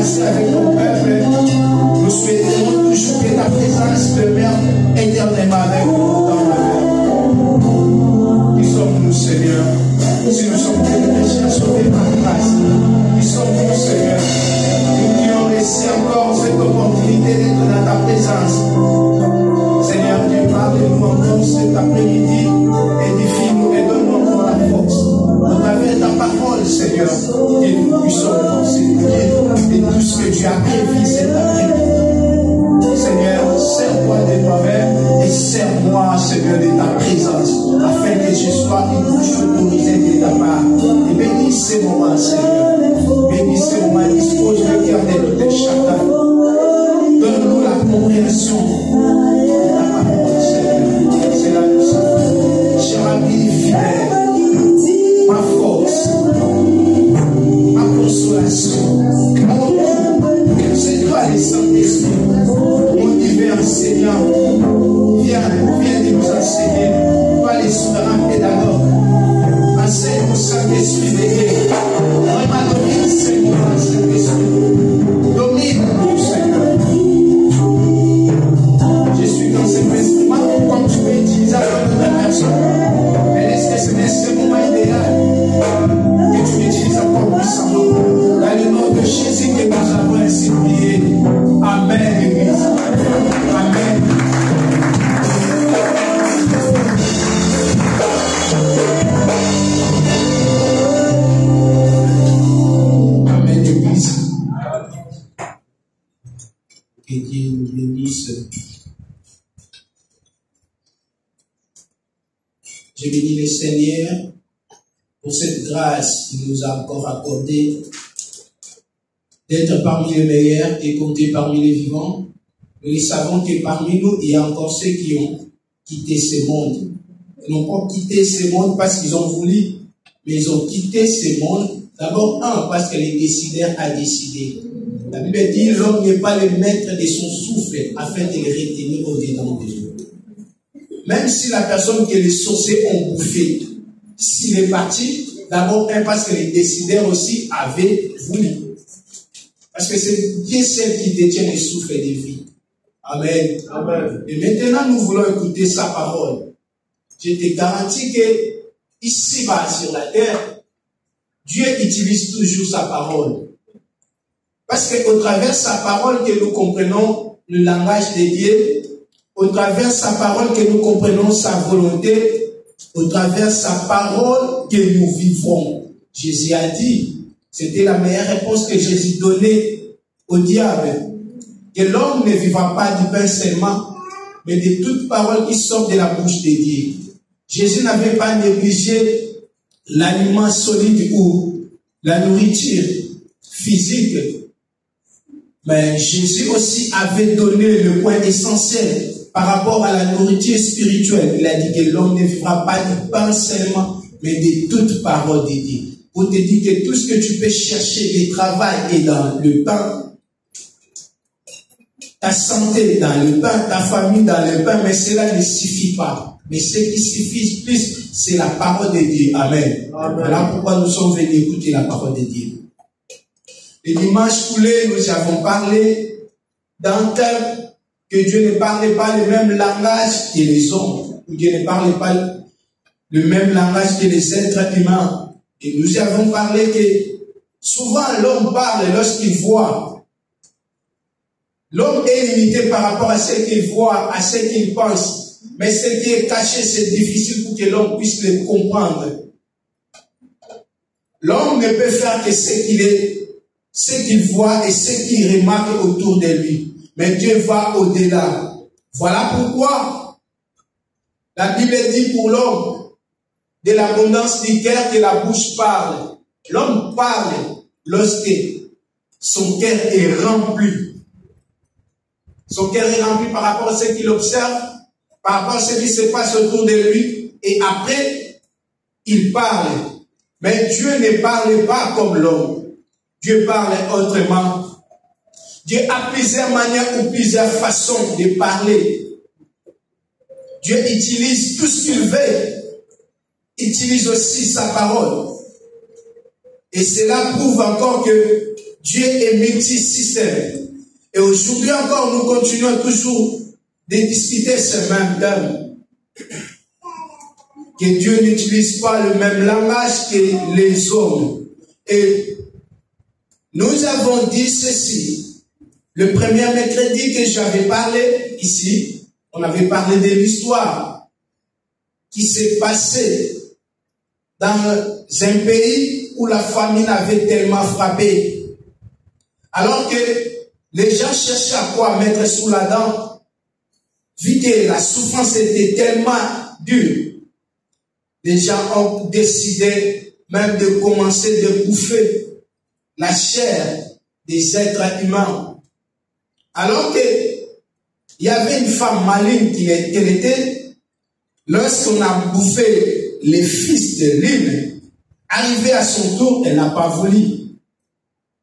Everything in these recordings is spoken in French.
passer avec ton peuple. Nous souhaitons toujours que ta présence demeure éternellement avec nous dans la vie. Qui sommes-nous, Seigneur? Si nous sommes des pécheurs sauvés par grâce, qui sommes-nous, Seigneur? Nous qui ont laissé encore cette opportunité d'être dans ta présence. Seigneur, Dieu, parle-nous encore cet après-midi, édifie-nous et donne-nous encore la force. Au travers de ta parole, Seigneur, que nous puissions penser et tout ce que tu as prévu cet après-midi. Seigneur, sers-toi de toi-même et sers-moi, Seigneur, de ta présence, afin que je sois une bouche autorisée de ta part. Et bénis ces moments, Seigneur. Bénis ces moments, dispose le cœur de tout chacun. Donne-nous la compréhension de ta parole, Seigneur. C'est la nous sommes. Cher ami fidèle, ma force, ma consolation, mon tout, c'est toi le Saint-Esprit. Mon divin enseignant, viens de nous enseigner. Toi les souverains pédagogues, enseigne au Saint-Esprit de Dieu. Vraiment domine ces moments, Saint-Esprit. Domine-nous, Seigneur. Je suis dans cet instrument comme tu peux utiliser avec d'autres personnes. Mais laisse que ce moment idéal que tu m'utilises encore puissamment. Dans le nom de Jésus que nous avons ainsi prié. Amen, Église. Amen. Amen, Église. Que Dieu nous bénisse. Je bénis le Seigneur pour cette grâce qu'il nous a encore accordée d'être parmi les meilleurs et compter parmi les vivants. Nous savons que parmi nous, il y a encore ceux qui ont quitté ce monde. Ils n'ont pas quitté ce monde parce qu'ils ont voulu, mais ils ont quitté ce monde. D'abord, parce que le décideur a décidé. La Bible dit, l'homme n'est pas le maître de son souffle afin de le retenir au-dedans de lui. Même si la personne que les sorciers ont bouffé, s'il est parti, d'abord, parce que le décideur aussi avait voulu. Parce que c'est Dieu seul qui détient le souffle de vie. Amen. Amen. Et maintenant, nous voulons écouter sa parole. Je te garantis que ici-bas sur la terre, Dieu utilise toujours sa parole. Parce qu'au travers sa parole que nous comprenons le langage de Dieu, au travers sa parole que nous comprenons sa volonté, au travers sa parole que nous vivons. Jésus a dit, c'était la meilleure réponse que Jésus donnait au diable, que l'homme ne vivra pas du pain seulement, mais de toute parole qui sort de la bouche de Dieu. Jésus n'avait pas négligé l'aliment solide ou la nourriture physique, mais Jésus aussi avait donné le point essentiel par rapport à la nourriture spirituelle. Il a dit que l'homme ne vivra pas du pain seulement, mais de toute parole de Dieu. Pour te dire que tout ce que tu peux chercher, le travail est dans le pain, ta santé dans le pain, ta famille dans le pain, mais cela ne suffit pas. Mais ce qui suffit plus, c'est la parole de Dieu. Amen. Amen. Voilà pourquoi nous sommes venus écouter la parole de Dieu. Le dimanche coulé, nous avons parlé d'un thème que Dieu ne parlait pas le même langage que les hommes, ou Dieu ne parlait pas le même langage que les êtres humains. Et nous avons parlé que souvent l'homme parle lorsqu'il voit. L'homme est limité par rapport à ce qu'il voit, à ce qu'il pense. Mais ce qui est caché, c'est difficile pour que l'homme puisse le comprendre. L'homme ne peut faire que ce qu'il voit et ce qu'il remarque autour de lui. Mais Dieu va au-delà. Voilà pourquoi la Bible dit pour l'homme, de l'abondance du cœur que la bouche parle. L'homme parle lorsque son cœur est rempli. Son cœur est rempli par rapport à ce qu'il observe, par rapport à ce qui se passe autour de lui, et après, il parle. Mais Dieu ne parle pas comme l'homme. Dieu parle autrement. Dieu a plusieurs manières ou plusieurs façons de parler. Dieu utilise tout ce qu'il veut. Utilise aussi sa parole. Et cela prouve encore que Dieu est multisystème. Et aujourd'hui encore, nous continuons toujours de discuter ce même thème. Que Dieu n'utilise pas le même langage que les hommes. Et nous avons dit ceci. Le premier mercredi que j'avais parlé ici, on avait parlé de l'histoire qui s'est passée dans un pays où la famine avait tellement frappé. Alors que les gens cherchaient à quoi mettre sous la dent, vu que la souffrance était tellement dure, les gens ont décidé même de commencer de bouffer la chair des êtres humains. Alors que il y avait une femme maligne qu'elle était, lorsqu'on a bouffé les fils de l'île, arrivé à son tour, elle n'a pas voulu.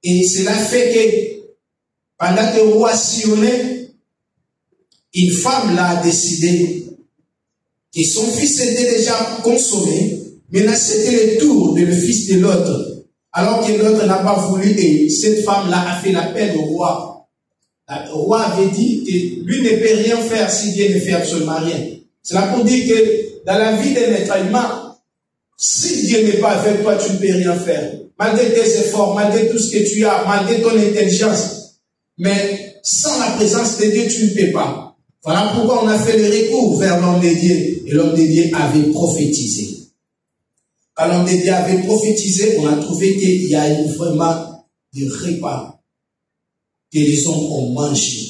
Et cela fait que, pendant que le roi sillonnait, une femme l'a décidé que son fils était déjà consommé, mais là c'était le tour de le fils de l'autre. Alors que l'autre n'a pas voulu, et cette femme-là a fait l'appel au roi. Le roi avait dit que lui ne peut rien faire si Dieu ne fait absolument rien. Cela pour dire que dans la vie d'un être humain, si Dieu n'est pas avec toi, tu ne peux rien faire. Malgré tes efforts, malgré tout ce que tu as, malgré ton intelligence. Mais sans la présence de Dieu, tu ne peux pas. Voilà pourquoi on a fait le recours vers l'homme de Dieu. Et l'homme de Dieu avait prophétisé. Quand l'homme de Dieu avait prophétisé, on a trouvé qu'il y a eu vraiment des repas que les hommes ont mangé.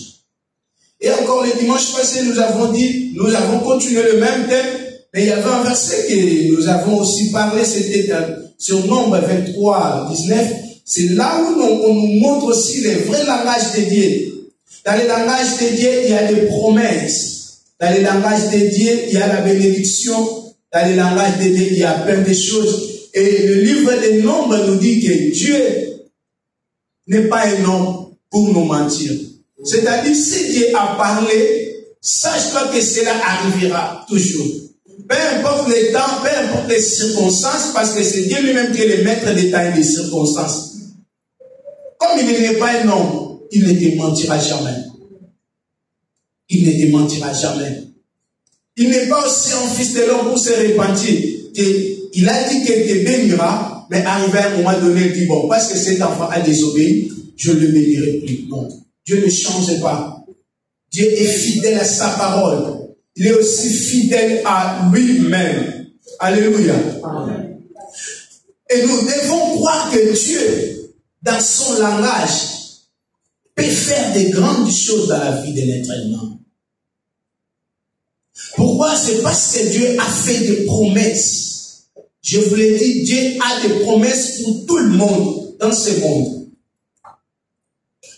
Et encore le dimanche passé, nous avons dit, nous avons continué le même thème, mais il y avait un verset que nous avons aussi parlé, c'était sur Nombre 23, 19. C'est là où on nous montre aussi le vrai langage de Dieu. Dans le langage de Dieu, il y a des promesses. Dans le langage de Dieu, il y a la bénédiction. Dans le langage de Dieu, il y a plein de choses. Et le livre des Nombres nous dit que Dieu n'est pas un homme pour nous mentir. C'est-à-dire, si Dieu a parlé, sache-toi que cela arrivera toujours. Peu importe le temps, peu importe les circonstances, parce que c'est Dieu lui-même qui est le maître des temps et des circonstances. Comme il n'est pas un homme, il ne te mentira jamais. Il ne te mentira jamais. Il n'est pas aussi un fils de l'homme pour se repentir. Il a dit qu'il te bénira, mais arrivé à un moment donné, il dit, bon, parce que cet enfant a désobéi, je ne le bénirai plus. Non. Dieu ne change pas. Dieu est fidèle à sa parole. Il est aussi fidèle à lui-même. Alléluia. Amen. Et nous devons croire que Dieu, dans son langage, peut faire des grandes choses dans la vie de l'être humain. Pourquoi? C'est parce que Dieu a fait des promesses. Je vous l'ai dit, Dieu a des promesses pour tout le monde dans ce monde.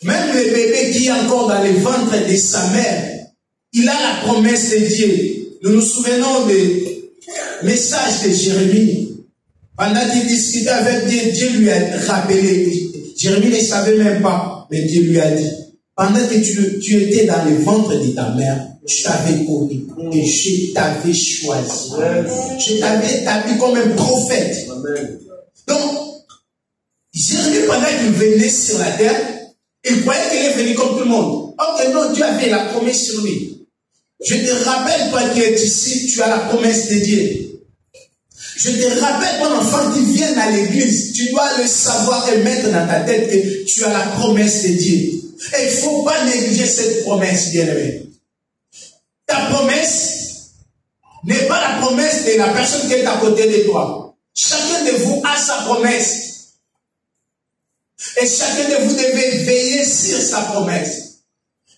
Même le bébé qui est encore dans le ventre de sa mère, il a la promesse de Dieu. Nous nous souvenons des messages de Jérémie. Pendant qu'il discutait avec Dieu, Dieu lui a rappelé. Jérémie ne savait même pas, mais Dieu lui a dit, pendant que tu étais dans le ventre de ta mère, je t'avais connu et je t'avais choisi. Je t'avais établi comme un prophète. Donc, Jérémie, pendant qu'il venait sur la terre, il croyait qu'il est venu comme tout le monde. Ok, non, Dieu avait la promesse sur lui. Je te rappelle, toi qui es ici, tu as la promesse de Dieu. Je te rappelle, ton enfant qui vient à l'église, tu dois le savoir et mettre dans ta tête que tu as la promesse de Dieu. Et il ne faut pas négliger cette promesse, bien-aimé. Ta promesse n'est pas la promesse de la personne qui est à côté de toi. Chacun de vous a sa promesse. Et chacun de vous devez veiller sur sa promesse.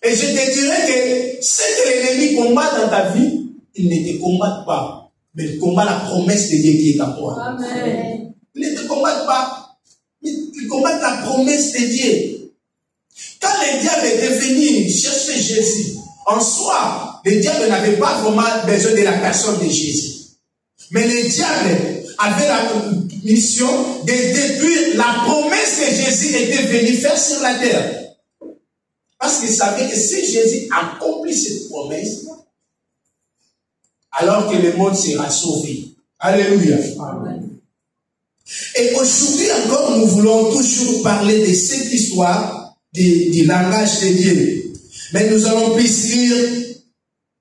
Et je te dirais que ce que l'ennemi combat dans ta vie, il ne te combat pas, mais il combat la promesse de Dieu qui est en toi. Amen. Il ne te combat pas, il combat la promesse de Dieu. Quand le diable est venu chercher Jésus, en soi, le diable n'avait pas vraiment besoin de la personne de Jésus. Mais le diable avait la mission de détruire la promesse que Jésus était venu faire sur la terre. Parce qu'il savait que si Jésus accomplit cette promesse, alors que le monde sera sauvé. Alléluia. Amen. Et aujourd'hui encore, nous voulons toujours parler de cette histoire du langage de Dieu. Mais nous allons plus lire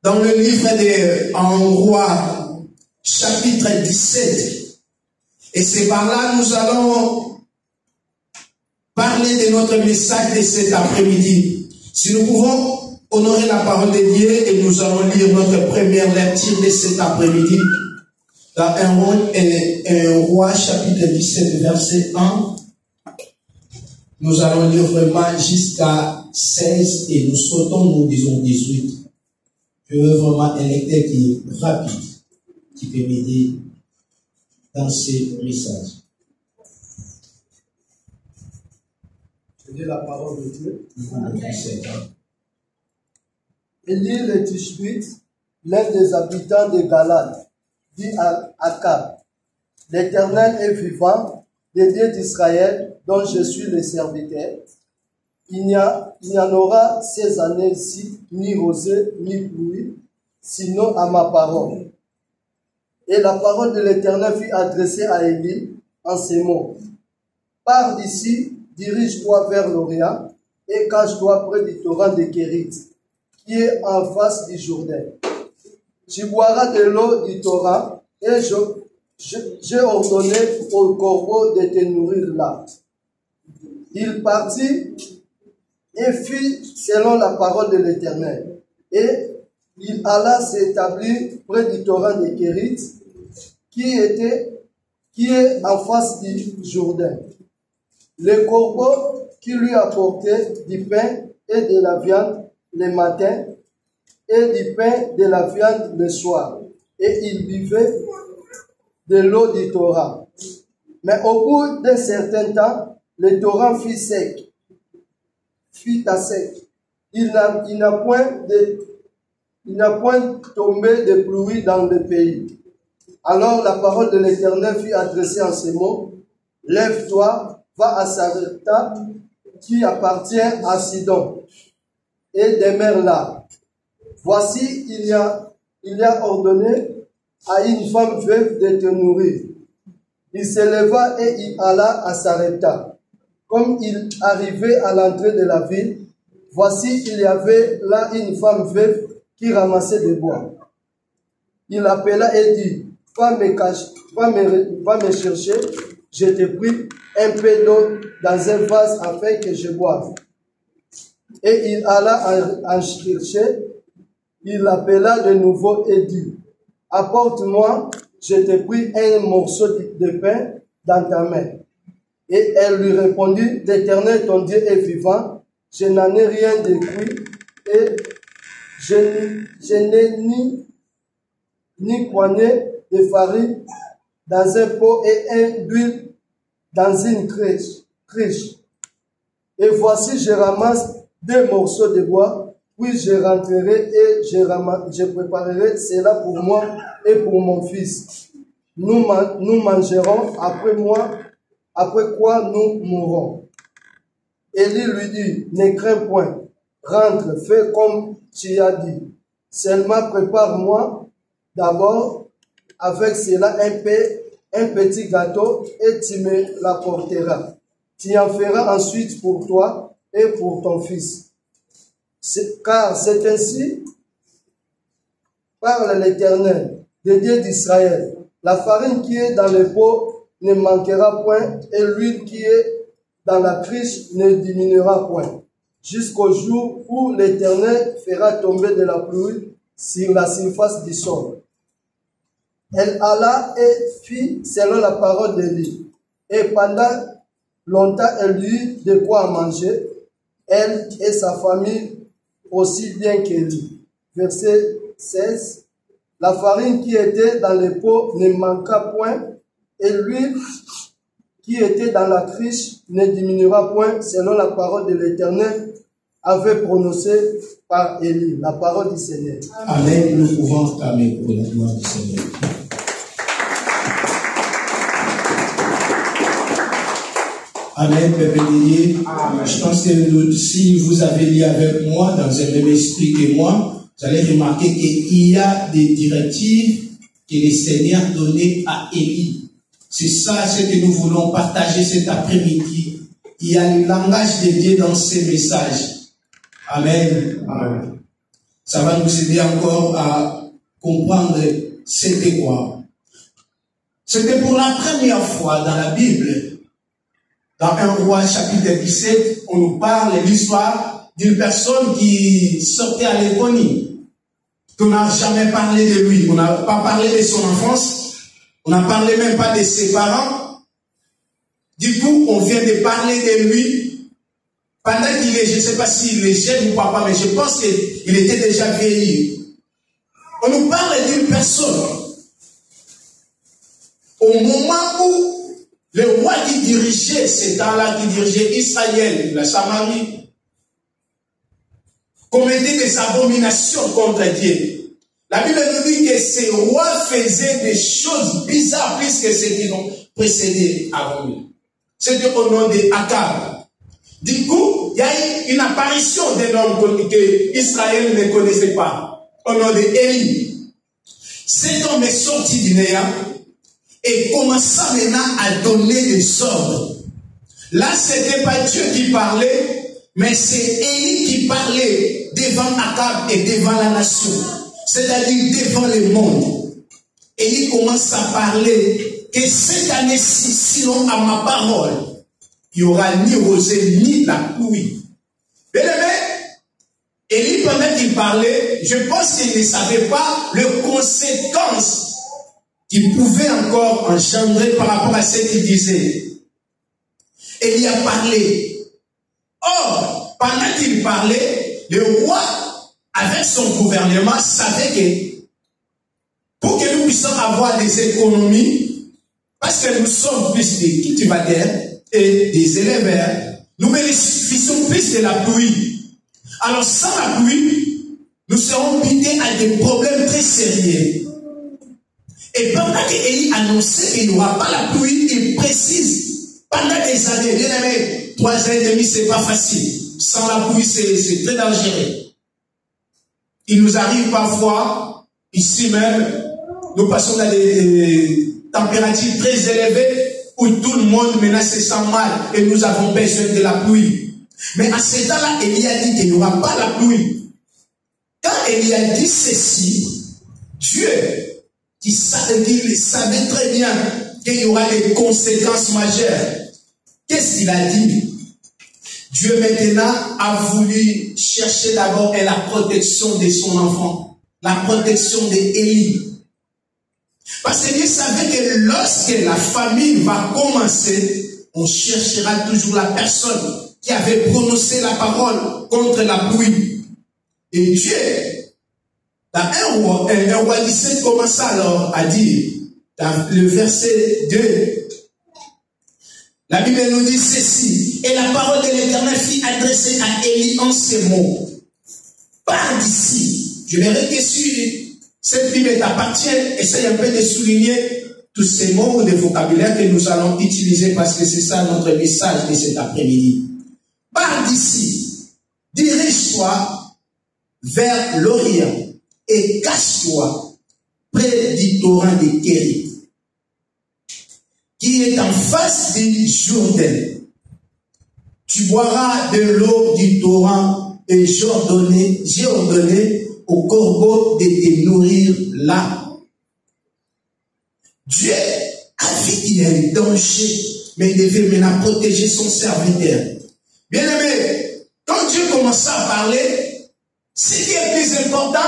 dans le livre de Rois, chapitre 17. Et c'est par là que nous allons parler de notre message de cet après-midi. Si nous pouvons honorer la parole de Dieu et nous allons lire notre première lecture de cet après-midi dans 1 Roi chapitre 17 verset 1. Nous allons lire vraiment jusqu'à 16 et nous sautons, nous disons 18. Je veux vraiment un lecteur qui est rapide, qui peut m'aider dans ces messages. Je dis la parole de Dieu. 17 ans. Élie le Tishbite, l'un des habitants de Galade, dit à Akab, l'Éternel est vivant, le Dieu d'Israël, dont je suis le serviteur. Il n'y en aura ces années-ci ni rosée ni pluie, sinon à ma parole. Et la parole de l'Éternel fut adressée à Élie en ces mots. Pars d'ici, dirige-toi vers l'Orient et cache-toi près du torrent de Kérit, qui est en face du Jourdain. Tu boiras de l'eau du torrent et j'ai ordonné au corbeau de te nourrir là. Il partit et fit selon la parole de l'Éternel. Et il alla s'établir près du torrent de Kérit, qui est en face du Jourdain. Le corbeau qui lui apportait du pain et de la viande le matin et du pain de la viande le soir. Et il buvait de l'eau du torrent. Mais au bout d'un certain temps, le torrent fut à sec. Il n'a point tombé de pluie dans le pays. Alors la parole de l'Éternel fut adressée en ces mots. Lève-toi, va à Sarepta, qui appartient à Sidon, et demeure là. Voici, il y a ordonné à une femme veuve de te nourrir. Il se leva et il alla à Sarepta. Comme il arrivait à l'entrée de la ville, voici, il y avait là une femme veuve qui ramassait des bois. Il appela et dit, va me chercher, je te prie, un peu d'eau dans un vase afin que je boive. Et il alla en chercher, il l'appela de nouveau et dit, apporte-moi, je te prie, un morceau de pain dans ta main. Et elle lui répondit, l'Éternel ton Dieu est vivant, je n'en ai rien de cuit, et je n'ai ni poignée de farine dans un pot et d'huile dans une criche. Et voici, je ramasse 2 morceaux de bois, puis je rentrerai et je préparerai cela pour moi et pour mon fils. Nous mangerons après quoi nous mourrons. Élie lui dit, ne crains point, rentre, fais comme tu as dit. Seulement prépare-moi d'abord avec cela un petit gâteau et tu me l'apporteras. Tu en feras ensuite pour toi et pour ton fils. Car c'est ainsi, parle l'Éternel, le Dieu d'Israël. La farine qui est dans le pot ne manquera point et l'huile qui est dans la criche ne diminuera point, jusqu'au jour où l'Éternel fera tomber de la pluie sur la surface du sol. Elle alla et fit selon la parole d'Élie. Et pendant longtemps, elle eut de quoi manger, elle et sa famille aussi bien qu'Élie. Verset 16. La farine qui était dans le pot ne manqua point, et l'huile qui était dans la criche ne diminuera point, selon la parole de l'Éternel avait prononcé par Élie. La parole du Seigneur. Amen. Nous pouvons clamer pour la gloire du Seigneur. Amen, peuple de Dieu. Je pense que si vous avez lu avec moi, dans un même esprit que moi, vous allez remarquer qu'il y a des directives que le Seigneur donnait à Élie. C'est ça ce que nous voulons partager cet après-midi. Il y a le langage de Dieu dans ces messages. Amen. Amen. Ça va nous aider encore à comprendre c'était quoi. C'était pour la première fois dans la Bible. Dans 1 Roi chapitre 17, on nous parle de l'histoire d'une personne qui sortait à l'économie. On n'a jamais parlé de lui. On n'a pas parlé de son enfance. On n'a parlé même pas de ses parents. Du coup, on vient de parler de lui. Pendant qu'il est, je ne sais pas s'il est jeune ou pas, mais je pense qu'il était déjà vieilli. On nous parle d'une personne. Au moment où le roi qui dirigeait, ce temps-là, qui dirigeait Israël, la Samarie, commettait des abominations contre Dieu. La Bible nous dit que ces rois faisaient des choses bizarres plus que ceux qui l'ont précédé avant lui. C'était au nom de Akab. Du coup, il y a eu une apparition d'un homme que Israël ne connaissait pas, au nom de Élie. Cet homme est sorti du néant et commença maintenant à donner des ordres. Là, ce n'était pas Dieu qui parlait, mais c'est Élie qui parlait devant Akab et devant la nation. C'est-à-dire devant le monde. Et il commence à parler que cette année-ci, sinon à ma parole, il n'y aura ni rosée ni la pluie. Bien aimé, Élie, pendant qu'il parlait, je pense qu'il ne savait pas les conséquences qu'il pouvait encore engendrer par rapport à ce qu'il disait. Élie a parlé. Or, pendant qu'il parlait, le roi, avec son gouvernement, savait que pour que nous puissions avoir des économies, parce que nous sommes plus des cultivateurs et des éleveurs, nous bénéficions plus de la pluie. Alors sans la pluie, nous serons pités à des problèmes très sérieux. Et pendant qu'Élie annonçait qu'il n'y aura pas la pluie, il précise, pendant des années, bien aimé, 3 ans et demi, c'est pas facile. Sans la pluie, c'est très dangereux. Il nous arrive parfois, ici même, nous passons dans des températures très élevées où tout le monde maintenant se sent mal et nous avons besoin de la pluie. Mais à ce temps-là, Élie a dit qu'il n'y aura pas la pluie. Quand Élie a dit ceci, Dieu, qui savait très bien qu'il y aura des conséquences majeures, qu'est-ce qu'il a dit? Dieu maintenant a voulu chercher d'abord la protection de son enfant, la protection d'Élie. Parce que Dieu savait que lorsque la famine va commencer, on cherchera toujours la personne qui avait prononcé la parole contre la pluie. Et Dieu, dans 1 Roi 17, commence alors à dire, dans le verset 2, la Bible nous dit ceci, et la parole de l'Éternel fut adressée à Élie en ces mots. Pars d'ici. Je verrai que si cette Bible t'appartient, essaye un peu de souligner tous ces mots de vocabulaire que nous allons utiliser parce que c'est ça notre message de cet après-midi. Pars d'ici. Dirige-toi vers l'Orient et cache-toi près du torrent de Kérit, qui est en face du Jourdain. Tu boiras de l'eau du torrent et j'ai ordonné au corbeau de te nourrir là. Dieu a vu qu'il y a un danger, mais il devait maintenant protéger son serviteur. Bien aimé, quand Dieu commença à parler, ce qui est plus important,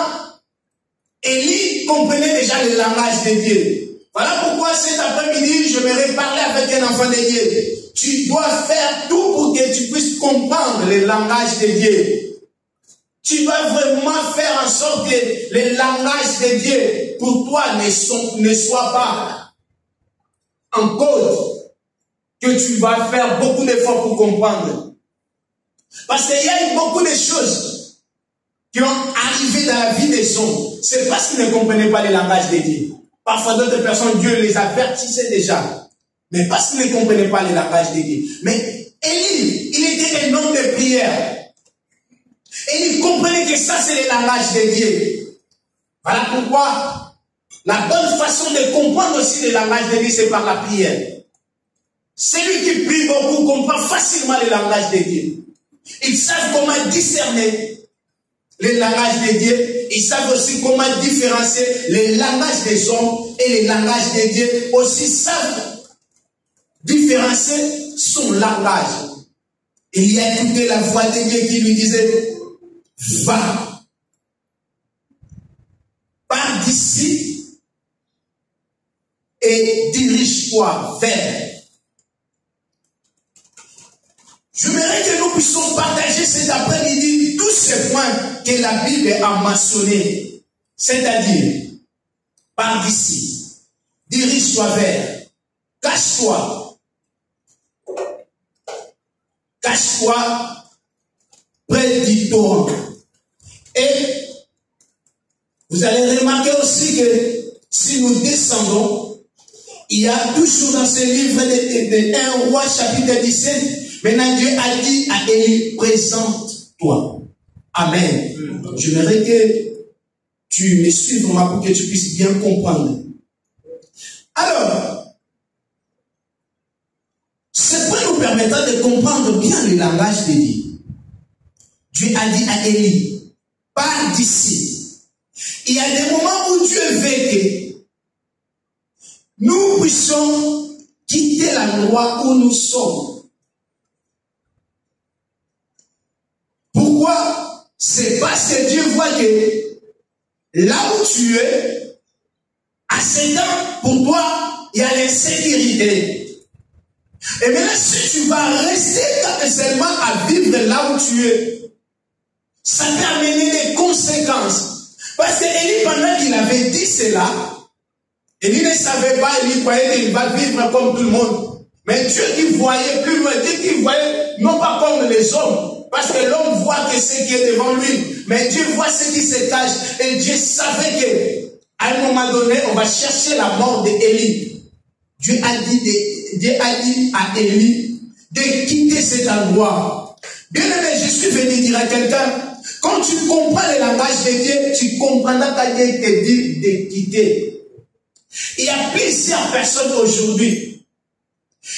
Élie comprenait déjà le langage de Dieu. Voilà pourquoi cet après-midi, je vais parler avec un enfant de Dieu. Tu dois faire tout pour que tu puisses comprendre le langage de Dieu. Tu dois vraiment faire en sorte que le langage de Dieu, pour toi, ne soit pas en cause. Que tu vas faire beaucoup d'efforts pour comprendre. Parce qu'il y a eu beaucoup de choses qui ont arrivé dans la vie des hommes. C'est parce qu'ils ne comprenaient pas le langage de Dieu. Parfois, d'autres personnes, Dieu les avertissait déjà. Mais parce qu'ils ne comprenaient pas le langage de Dieu. Mais Élie, il était un homme de prière. Et il comprenait que ça, c'est le langage de Dieu. Voilà pourquoi La bonne façon de comprendre aussi le langage de Dieu, c'est par la prière. Celui qui prie beaucoup comprend facilement le langage de Dieu. Ils savent comment discerner le langage de Dieu. Ils savent aussi comment différencier le langage des hommes et le langage de Dieu. Aussi savent différencier son langage. Il y a écouté la voix de Dieu qui lui disait, va, pars d'ici et dirige-toi vers. J'aimerais que nous puissions partager cet après-midi tous ces points que la Bible a mentionnés. C'est-à-dire, pars d'ici, dirige-toi vers, cache-toi. Cache-toi près du torrent. Et vous allez remarquer aussi que si nous descendons, il y a toujours dans ce livre de 1 Roi chapitre 17, maintenant Dieu a dit à Élie, présente-toi. Amen. J'aimerais que tu me suives moi pour que tu puisses bien comprendre. Alors, ce point nous permettra de comprendre bien le langage de Dieu. Dieu a dit à Élie, pars d'ici. Il y a des moments où Dieu veut que nous puissions quitter l'endroit où nous sommes. Pourquoi? C'est parce que Dieu voit que là où tu es, à cet temps, pour toi, il y a l'insécurité. Et maintenant, si tu vas rester seulement à vivre là où tu es, ça peut amener des conséquences. Parce que Élie, pendant qu'il avait dit cela, Élie ne savait pas, Élie croyait qu'il va vivre comme tout le monde. Mais Dieu qui voyait plus loin, Dieu qui voyait non pas comme les hommes, parce que l'homme voit que ce qui est devant lui, mais Dieu voit ce qui se cache. Et Dieu savait qu'à un moment donné, on va chercher la mort d'Élie. Dieu a dit à Élie de quitter cet endroit. Bien aimé, je suis venu dire à quelqu'un, quand tu comprends le langage de Dieu, tu comprendras qu'à Dieu te dit de quitter. Il y a plusieurs personnes aujourd'hui,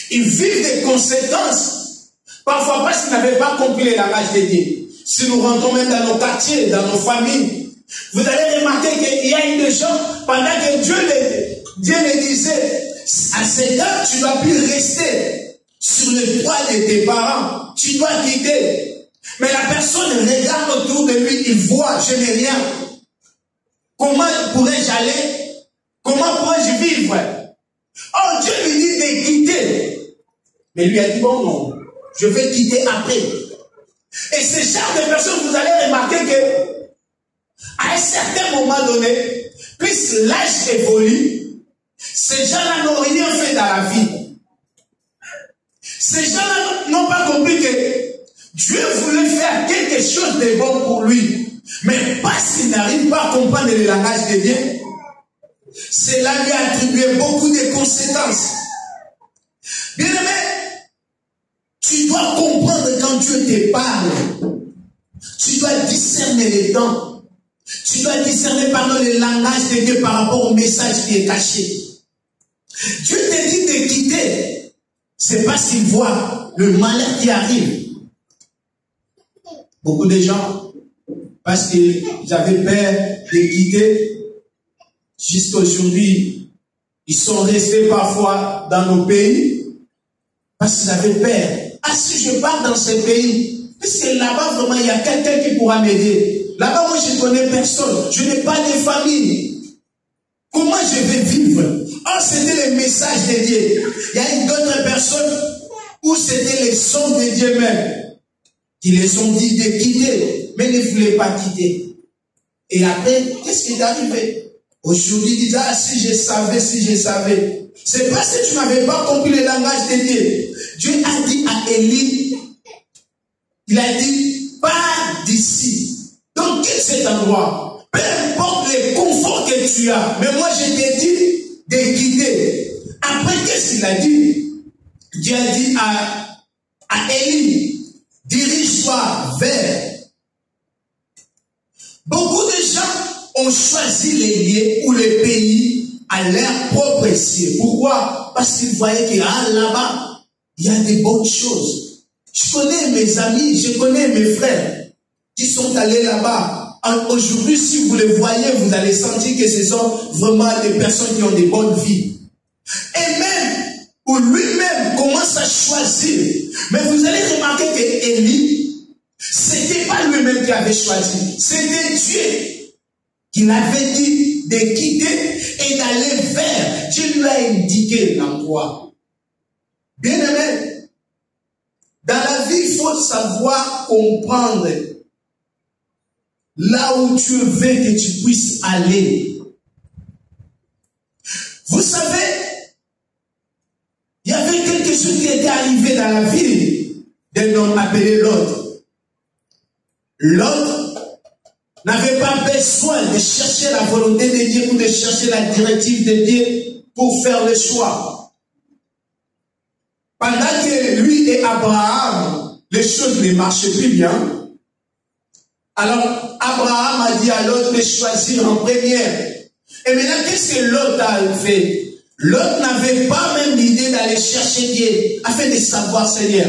ils vivent des conséquences, parfois parce qu'ils n'avaient pas compris le langage de Dieu. Si nous rentrons même dans nos quartiers, dans nos familles, vous allez remarquer qu'il y a une des gens, pendant que Dieu le disait, à cette heure, tu ne dois plus rester sur le toit de tes parents. Tu dois quitter. Mais la personne regarde autour de lui, il voit, je n'ai rien. Comment pourrais-je aller? Comment pourrais-je vivre? Oh, Dieu lui dit de quitter. Mais lui a dit, bon, non, je vais quitter après. Et ce genre de personnes, vous allez remarquer que, à un certain moment donné, puisque l'âge évolue, ces gens-là n'ont rien fait dans la vie. Ces gens-là n'ont pas compris que Dieu voulait faire quelque chose de bon pour lui. Mais parce qu'il n'arrive pas à comprendre le langage de Dieu, cela lui a attribué beaucoup de conséquences. Bien aimé, tu dois comprendre quand Dieu te parle. Tu dois discerner les temps. Tu dois discerner pardon, le langage de Dieu par rapport au message qui est caché. Dieu te dit de quitter. C'est parce qu'il voit le malheur qui arrive. Beaucoup de gens, parce qu'ils avaient peur de quitter, jusqu'à aujourd'hui, ils sont restés parfois dans nos pays, parce qu'ils avaient peur. Ah, si je pars dans ce pays, est-ce que là-bas, vraiment, il y a quelqu'un qui pourra m'aider? Là-bas, moi, je ne connais personne. Je n'ai pas de famille. Comment je vais vivre? Oh, c'était le message de Dieu. Il y a d'autres personnes où c'était les sons de Dieu même qui les ont dit de quitter, mais ne voulaient pas quitter. Et après, qu'est-ce qui est arrivé? Aujourd'hui, ils disent, ah, si je savais. C'est parce que tu n'avais pas compris le langage de Dieu. Dieu a dit à Élie, il a dit, pars d'ici. Donc, quitte cet endroit. Peu importe les conforts que tu as, mais moi je t'ai dit de quitter. Après, qu'est-ce qu'il a dit? Dieu a dit à Élie, dirige-toi vers. Beaucoup de gens ont choisi les lieux ou les pays à leur propre ciel. Pourquoi? Parce qu'ils voyaient que là-bas, il y a des bonnes choses. Je connais mes amis, je connais mes frères qui sont allés là-bas. Aujourd'hui, si vous les voyez, vous allez sentir que ce sont vraiment des personnes qui ont des bonnes vies. Et même, ou lui-même commence à choisir. Mais vous allez remarquer que Élie, c'était pas lui-même qui avait choisi. C'était Dieu qui l'avait dit de quitter et d'aller vers. Dieu lui a indiqué l'endroit. Bien aimé, dans la vie, il faut savoir comprendre là où Dieu veut que tu puisses aller. Vous savez, il y avait quelque chose qui était arrivé dans la vie d'un homme appelé Lot. Lot n'avait pas besoin de chercher la volonté de Dieu ou de chercher la directive de Dieu pour faire le choix. Pendant que lui et Abraham, les choses ne marchaient plus bien, alors Abraham a dit à Lot de choisir en première. Et maintenant, qu'est-ce que Lot a fait? Lot n'avait pas même l'idée d'aller chercher Dieu afin de savoir Seigneur.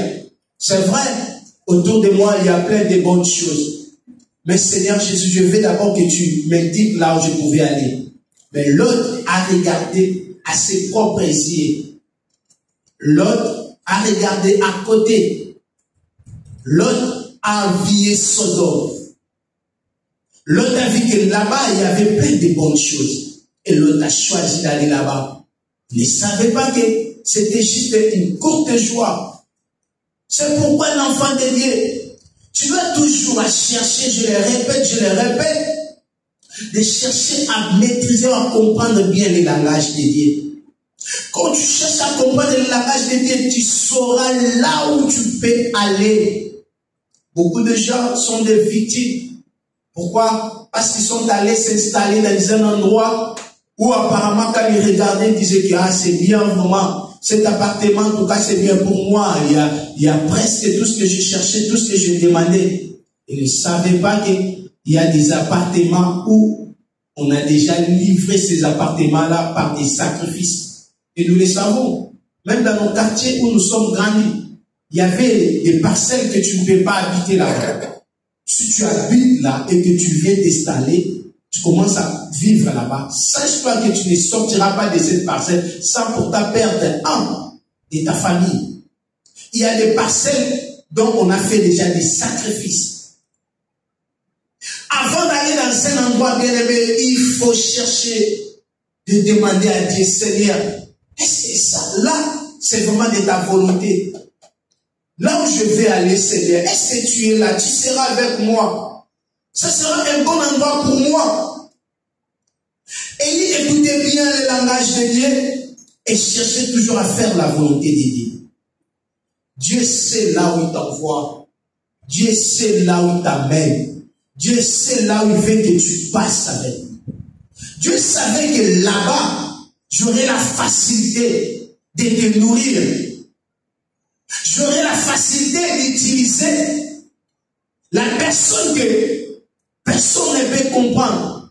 C'est vrai, autour de moi, il y a plein de bonnes choses. Mais Seigneur Jésus, je veux d'abord que tu m'indiques là où je pouvais aller. Mais Lot a regardé à ses propres yeux. Lot a regardé à côté. Lot a envié Sodome. Lot a vu que là-bas, il y avait plein de bonnes choses. Et Lot a choisi d'aller là-bas. Il ne savait pas que c'était juste une courte joie. C'est pourquoi l'enfant de Dieu, tu dois toujours chercher, je le répète, de chercher à maîtriser, à comprendre bien le langage de Dieu. Quand tu cherches à comprendre le langage de Dieu, tu sauras là où tu peux aller. Beaucoup de gens sont des victimes. Pourquoi? Parce qu'ils sont allés s'installer dans un endroit où apparemment quand ils regardaient, ils disaient que ah, c'est bien vraiment, cet appartement en tout cas c'est bien pour moi, il y a presque tout ce que je cherchais, tout ce que je demandais. Ils ne savaient pas qu'il y a des appartements où on a déjà livré ces appartements-là par des sacrifices. Et nous le savons, même dans nos quartiers où nous sommes grandis, il y avait des parcelles que tu ne peux pas habiter là-bas. Si tu habites là et que tu viens t'installer, tu commences à vivre là-bas. Sache-toi que tu ne sortiras pas de cette parcelle sans pourtant perdre un de ta famille. Il y a des parcelles dont on a fait déjà des sacrifices. Avant d'aller dans un endroit bien aimé, il faut chercher de demander à Dieu, Seigneur, est-ce que ça là, c'est vraiment de ta volonté? Là où je vais aller, Seigneur, est-ce que tu es là? Tu seras avec moi. Ça sera un bon endroit pour moi. Élie écoutez bien le langage de Dieu et cherchez toujours à faire la volonté de Dieu. Dieu sait là où il t'envoie. Dieu sait là où il t'amène. Dieu sait là où il veut que tu passes avec lui. Dieu savait que là-bas, j'aurais la facilité de te nourrir. J'aurai la facilité d'utiliser la personne que personne ne peut comprendre.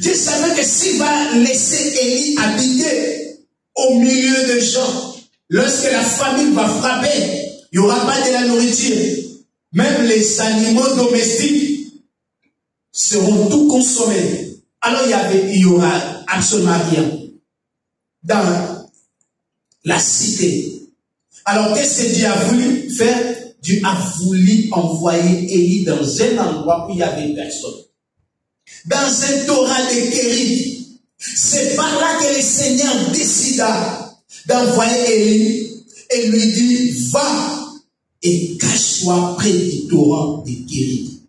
Dieu savait que s'il va laisser Élie habiter au milieu de gens, lorsque la famine va frapper, il n'y aura pas de la nourriture. Même les animaux domestiques seront tout consommés. Alors il y aura absolument rien dans la cité. Alors, qu'est-ce que Dieu a voulu faire? Dieu a voulu envoyer Élie dans un endroit où il n'y avait personne. Dans un torrent de Kérit. C'est par là que le Seigneur décida d'envoyer Élie et lui dit, va et cache-toi près du torrent de Kérit.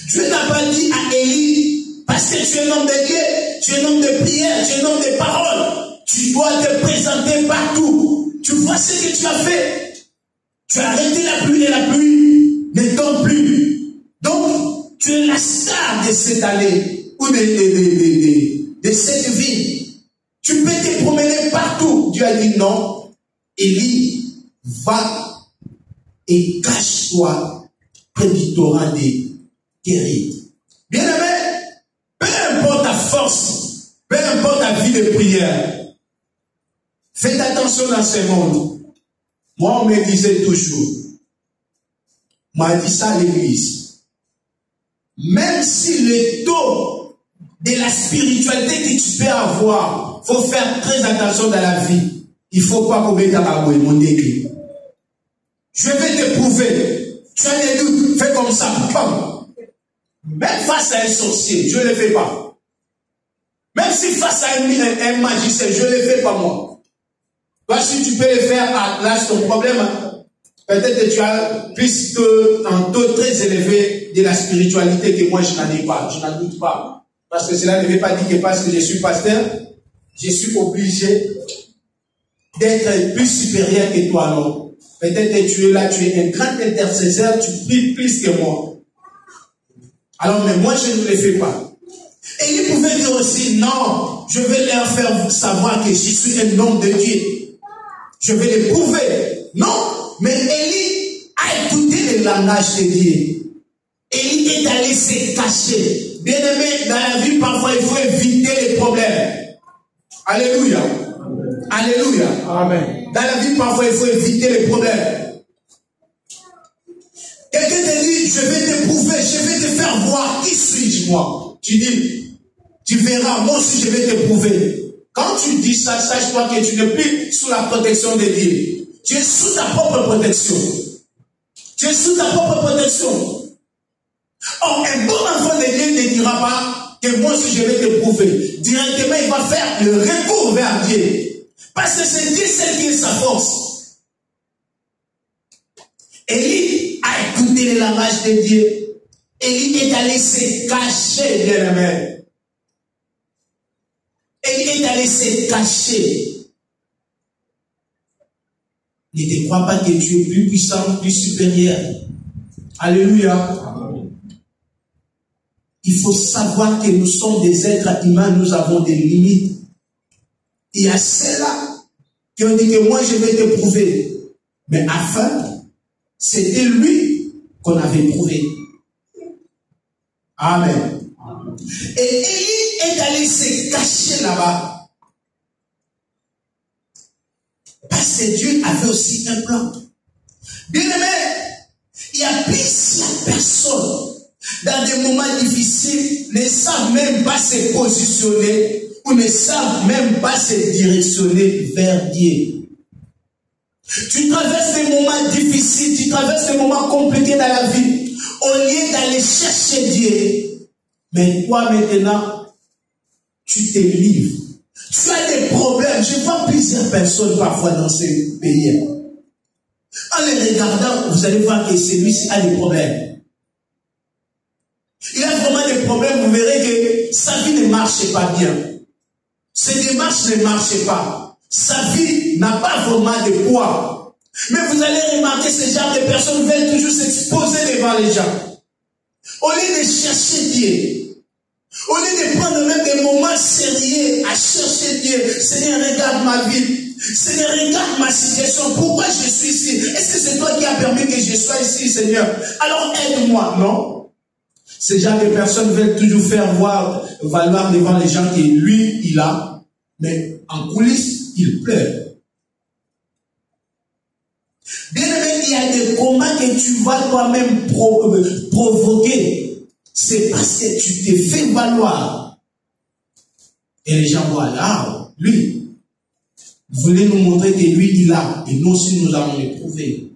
Dieu n'a pas dit à Élie, parce que tu es un homme de Dieu, tu es un homme de prière, tu es un homme de parole, tu dois te présenter partout. Tu vois ce que tu as fait. Tu as arrêté la pluie et la pluie ne tombe plus. Donc, tu es la star de cette allée ou de cette ville. Tu peux te promener partout. Dieu a dit non. Élie, va et cache-toi près du torrent de Kérit. Bien aimé, peu importe force, peu importe ta vie de prière. Faites attention dans ce monde. Moi, on me disait toujours, m'a dit ça à l'église. Même si le taux de la spiritualité que tu peux avoir, il faut faire très attention dans la vie. Il faut pas qu'on mette à mon début. Je vais te prouver. Tu as des doutes, fais comme ça. Même face à un sorcier, je ne le fais pas. Même si face à un magicien, je ne le fais pas moi. Toi, si tu peux le faire, là, c'est ton problème. Peut-être que tu as plus un taux très élevé de la spiritualité que moi, je n'en ai pas. Je n'en doute pas. Parce que cela ne veut pas dire que parce que je suis pasteur, je suis obligé d'être plus supérieur que toi, non. Peut-être que tu es là, tu es un grand intercesseur, tu pries plus que moi. Alors, mais moi, je ne le fais pas. Et il pouvait dire aussi, non, je vais leur faire savoir que je suis un homme de Dieu. Je vais les prouver. Non, mais Élie a écouté le langage de Dieu. Élie est allé se cacher. Bien aimé, dans la vie, parfois, il faut éviter les problèmes. Alléluia. Amen. Alléluia. Amen. Dans la vie, parfois, il faut éviter les problèmes. Quelqu'un te dit, je vais te prouver, je vais te faire voir qui suis-je, moi. Tu dis, tu verras, moi aussi, je vais te prouver. Quand tu dis ça, sache-toi que tu n'es plus sous la protection de Dieu. Tu es sous ta propre protection. Tu es sous ta propre protection. Or, un bon enfant de Dieu ne dira pas que moi aussi je vais te prouver. Directement, il va faire le recours vers Dieu. Parce que c'est Dieu seul qui est sa force. Élie a écouté le langage de Dieu. Élie est allé se cacher, bien-aimé. Élie est allé se cacher. Ne te crois pas que tu es plus puissant, plus supérieur. Alléluia. Il faut savoir que nous sommes des êtres humains, nous avons des limites. Il y a ceux-là qui ont dit que moi je vais te prouver. Mais afin, c'était lui qu'on avait prouvé. Amen. Et Élie est allé se cacher là-bas. Parce que Dieu avait aussi un plan. Bien aimé, il y a plusieurs personnes dans des moments difficiles ne savent même pas se positionner ou ne savent même pas se directionner vers Dieu. Tu traverses des moments difficiles, tu traverses des moments compliqués dans la vie. Au lieu d'aller chercher Dieu, mais toi maintenant, tu te livres. Tu as des problèmes. Je vois plusieurs personnes parfois dans ces pays. En les regardant, vous allez voir que celui-ci a des problèmes. Il a vraiment des problèmes, vous verrez que sa vie ne marche pas bien. Ses démarches ne marchent pas. Sa vie n'a pas vraiment de poids. Mais vous allez remarquer, ce genre de personnes veulent toujours s'exposer devant les gens. Au lieu de chercher Dieu, au lieu de prendre même des moments sérieux à chercher Dieu, Seigneur, regarde ma vie. Seigneur, regarde ma situation. Pourquoi je suis ici? Est-ce que c'est toi qui as permis que je sois ici, Seigneur? Alors aide-moi, non? Ces genre de personnes veulent toujours faire valoir devant les gens que lui, il a, mais en coulisses, il pleure. Bien aimé, il y a des combats que tu vas toi-même provoquer. C'est parce que tu t'es fait valoir. Et les gens voient là, lui, vous voulez nous montrer que lui, il a, et nous aussi, nous allons le prouver.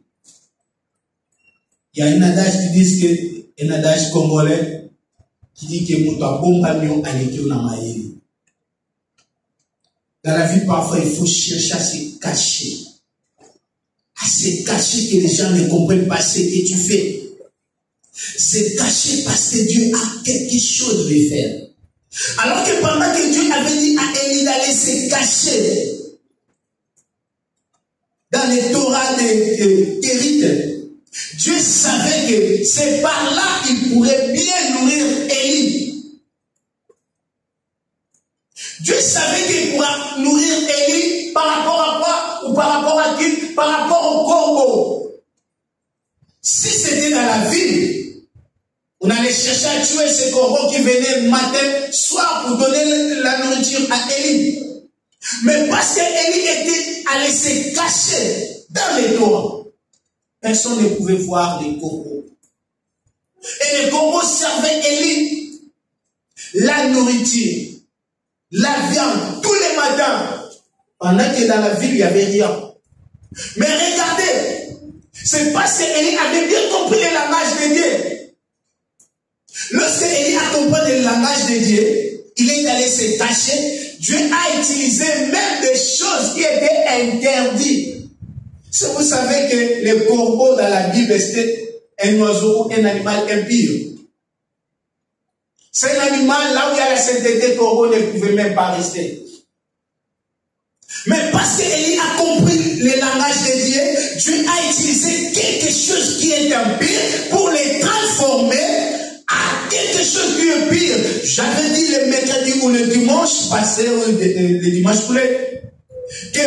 Il y a un adage qui dit que un adage congolais qui dit que dans la vie, parfois, il faut chercher à se cacher. À se cacher que les gens ne comprennent pas ce que tu fais. Se cacher parce que Dieu a quelque chose de faire. Alors que pendant que Dieu avait dit à Élie d'aller se cacher dans les Torahs de Kérite, Dieu savait que c'est par là qu'il pourrait bien nourrir Élie. Dieu savait qu'il pourra nourrir Élie par rapport à quoi? Ou par rapport à qui? Par rapport au Congo. Si c'était dans la ville, On allait chercher à tuer ces corbeaux qui venaient matin, soir pour donner la nourriture à Élie. Mais parce qu'Élie était allé se cacher dans les toits, personne ne pouvait voir les corbeaux. Et les corbeaux servaient Élie la nourriture, la viande, tous les matins. Pendant que dans la ville, il n'y avait rien. Mais regardez, c'est parce qu'Élie avait bien compris le langage de Dieu. Lorsque Élie a compris le langage de Dieu, il est allé se cacher. Dieu a utilisé même des choses qui étaient interdites. Si vous savez que le corbeau dans la Bible, c'était un oiseau ou un animal impur. C'est un animal, là où il y a la sainteté, le corbeau ne pouvait même pas rester. Mais parce qu'Élie a compris le langage de Dieu, Dieu a utilisé quelque chose qui est impur pour les transformer à quelque chose qui est pire. J'avais dit le mercredi ou le dimanche passé, ou le dimanche poulet, que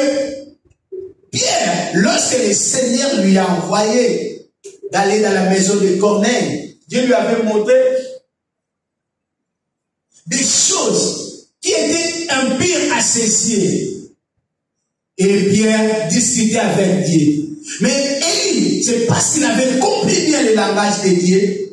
Pierre, lorsque le Seigneur lui a envoyé d'aller dans la maison de Corneille, Dieu lui avait montré des choses qui étaient impures à ses yeux. Et Pierre discutait avec Dieu. Mais Élie, c'est parce qu'il avait compris bien le langage de Dieu.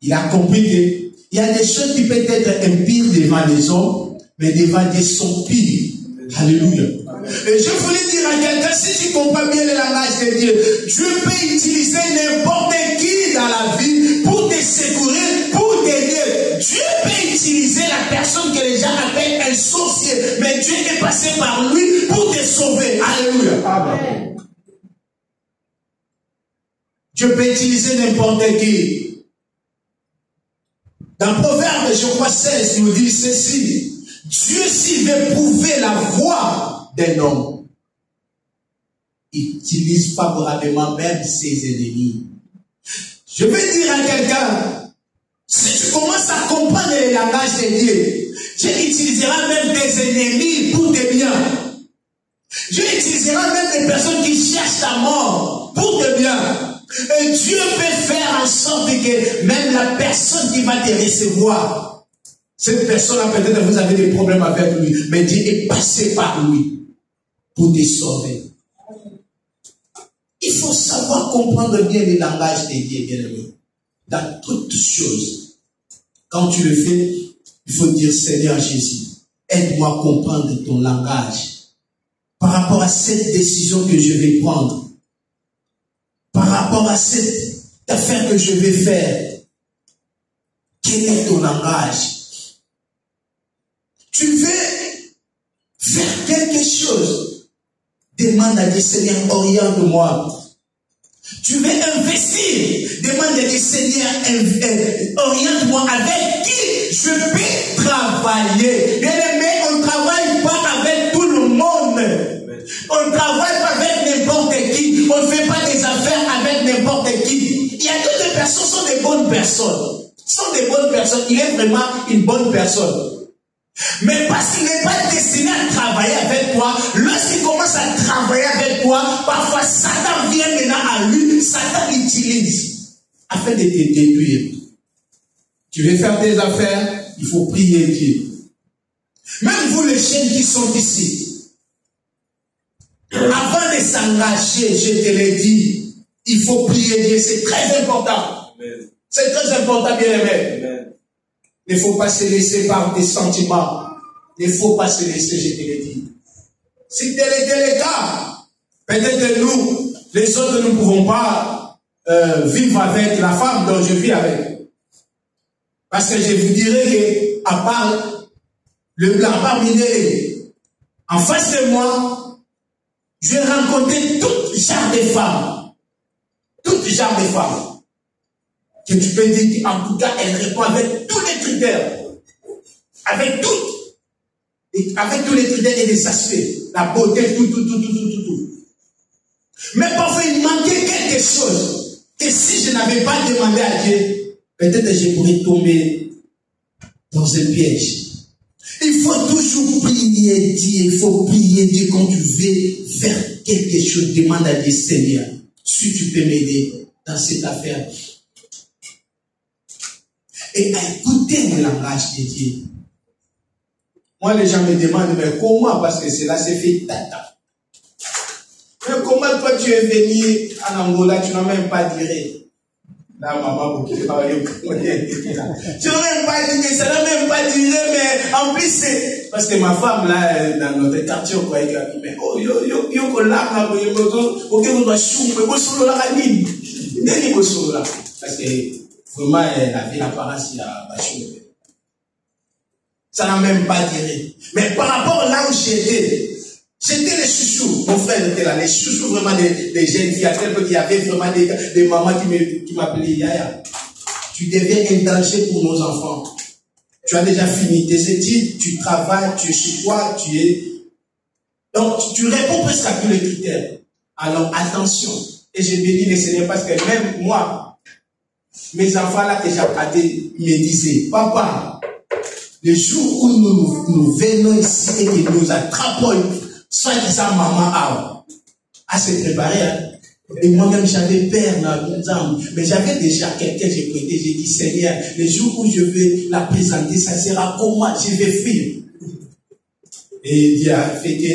Il a compris qu'il y a des choses qui peuvent être impures devant les hommes, mais devant Dieu sont pires. Alléluia. Et je voulais dire à quelqu'un, si tu comprends bien le langage de Dieu, Dieu peut utiliser n'importe qui dans la vie pour te secourir, pour t'aider. Dieu peut utiliser la personne que les gens appellent un sorcier, mais Dieu est passé par lui pour te sauver. Alléluia. Amen. Dieu peut utiliser n'importe qui. Dans Proverbe, je crois 16, nous dit ceci. Dieu, s'il veut prouver la voix d'un homme, il utilise favorablement même ses ennemis. Je vais dire à quelqu'un, si tu commences à comprendre le langage de Dieu, Dieu utilisera même des ennemis pour tes biens. Dieu utilisera même des personnes qui cherchent ta mort pour tes biens. Et Dieu peut faire en sorte que même la personne qui va te recevoir, cette personne-là, peut-être vous avez des problèmes avec lui, mais Dieu est passé par lui pour te sauver. Il faut savoir comprendre bien le langage de Dieu, bien-aimé. Dans toutes choses. Quand tu le fais, il faut dire, Seigneur Jésus, aide-moi à comprendre ton langage par rapport à cette décision que je vais prendre. Par rapport à cette affaire que je vais faire, quel est ton langage? Tu veux faire quelque chose, demande à Dieu, Seigneur, oriente-moi. Tu veux investir, demande à Dieu, Seigneur, oriente-moi avec qui je peux travailler. Bien-aimé, on ne travaille pas avec tout le monde. On ne travaille pas avec n'importe qui. On ne fait pas des affaires avec n'importe qui. Il y a toutes les personnes sont des bonnes personnes. Sont des bonnes personnes. Il est vraiment une bonne personne. Mais parce qu'il n'est pas destiné à travailler avec toi, lorsqu'il commence à travailler avec toi, parfois Satan vient maintenant à lui, Satan l'utilise afin de te détruire. Tu veux faire tes affaires, il faut prier Dieu. Même vous les jeunes qui sont ici, avant de s'engager, je te l'ai dit, il faut prier Dieu, c'est très important. C'est très important, bien aimé. Il ne faut pas se laisser par des sentiments. Il ne faut pas se laisser, je te l'ai dit. Si tel était le cas, peut-être nous, les autres, nous ne pouvons pas vivre avec la femme dont je vis avec. Parce que je vous dirais que, à part le blanc, parmi les, en face de moi, j'ai rencontré tout genre de femmes. Tout genre de femmes. Que tu peux dire qu'en tout cas, elle répond avec tous les critères. Avec toutes. Avec tous les critères et les aspects. La beauté, tout. Mais parfois, il manquait quelque chose. Que si je n'avais pas demandé à Dieu, peut-être je pourrais tomber dans un piège. Il faut toujours prier Dieu. Il faut prier Dieu quand tu veux faire quelque chose. Demande à Dieu, Seigneur, si tu peux m'aider dans cette affaire. et à écouter le langage de Dieu. Moi, les gens me demandent, mais comment? Parce que cela s'est fait tata. Mais comment toi tu es venu en Angola, tu n'as même pas dit. Là, maman, tu n'as même pas dit, ça n'a même pas dit, mais en plus, c'est. Parce que ma femme, là, dans notre quartier, on croyait qu'elle dit, oh, yo, là, parce que vraiment, elle avait l'apparence à Bachou. Ça n'a même pas duré. Mais par rapport à là où j'étais les chouchous. Mon frère était là, les chouchous vraiment des jeunes filles, à tel point qu'il y avait vraiment des mamans qui m'appelaient Yaya. Tu deviens un danger pour nos enfants. Tu as déjà fini tes études, tu travailles, tu es chez toi, tu es. Donc, tu réponds presque à tous les critères. Alors, attention. Et je bénis le Seigneur parce que même moi, mes enfants là que j'ai appris me disaient, papa, le jour où nous venons ici et que nous attrapons, soit que sa maman a se préparé. Hein. Et moi-même, j'avais peur dans le temps. Mais j'avais déjà quelqu'un, j'ai prêté, j'ai dit, Seigneur, le jour où je vais la présenter, ça sera comment je vais faire. Et Dieu a fait que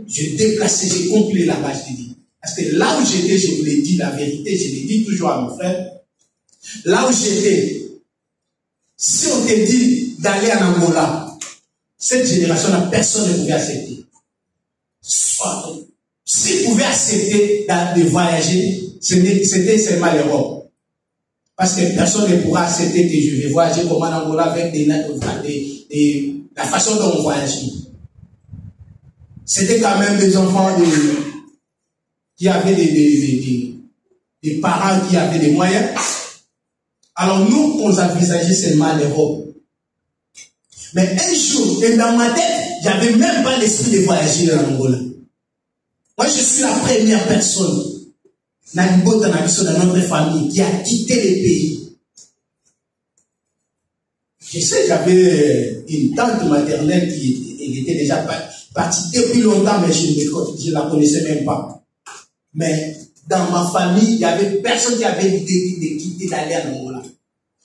je déplaçais, j'ai compris la page de Dieu. Parce que là où j'étais, je vous l'ai dit la vérité, je l'ai dit toujours à mon frère. Là où j'étais, si on te dit d'aller en Angola, cette génération-là, personne ne pouvait accepter. S'ils pouvaient accepter de voyager, c'était seulement l'Europe. Parce que personne ne pourra accepter que je vais voyager comme en Angola avec la façon dont on voyage. C'était quand même des enfants qui avaient des parents qui avaient des moyens. Alors nous, on envisageait seulement l'Europe. Mais un jour, et dans ma tête, j'avais même pas l'esprit de voyager en Angola. Moi, je suis la première personne dans notre famille qui a quitté le pays. Je sais, j'avais une tante maternelle qui était déjà partie depuis longtemps, mais je ne la connaissais même pas. Mais dans ma famille, il n'y avait personne qui avait l'idée de quitter, d'aller en Angola.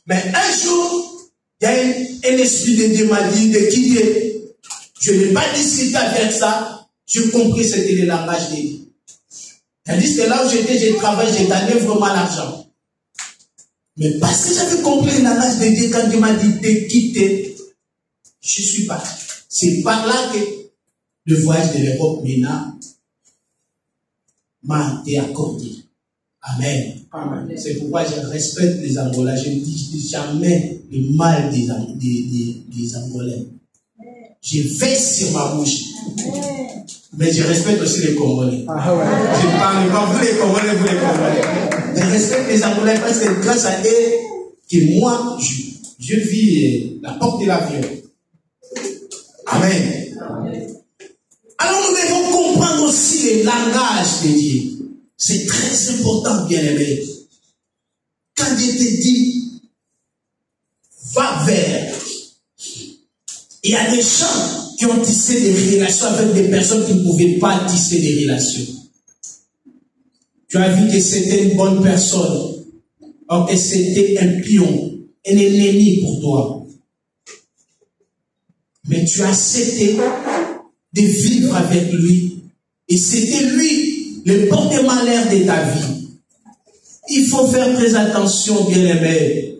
Mais un jour, il y a un esprit de Dieu m'a dit de quitter. Je n'ai pas discuté avec ça. J'ai compris ce que c'était le langage de Dieu. Tandis que là où j'étais, j'ai travaillé, j'ai gagné vraiment l'argent. Mais parce que j'avais compris le langage de Dieu, quand il m'a dit de quitter, je suis parti. C'est par là que le voyage de l'Europe maintenant m'a été accordé. Amen. Amen. C'est pourquoi je respecte les Angolais. Je ne dis jamais le mal des Angolais. Je veille sur ma bouche. Mais je respecte aussi les Congolais. Ah ouais. Je ne parle pas, vous les Congolais, vous les Congolais. Je respecte les Angolais parce que grâce à eux, que moi, je vis la porte de l'avion. Amen. Amen. Alors nous devons comprendre aussi le langage de Dieu. C'est très important, bien-aimé. Quand Dieu te dit, va vers, il y a des gens qui ont tissé des relations avec des personnes qui ne pouvaient pas tisser des relations. Tu as vu que c'était une bonne personne, or que c'était un pion, un ennemi pour toi. Mais tu as accepté de vivre avec lui, et c'était lui le porte-malheur de ta vie. Il faut faire très attention, bien-aimé.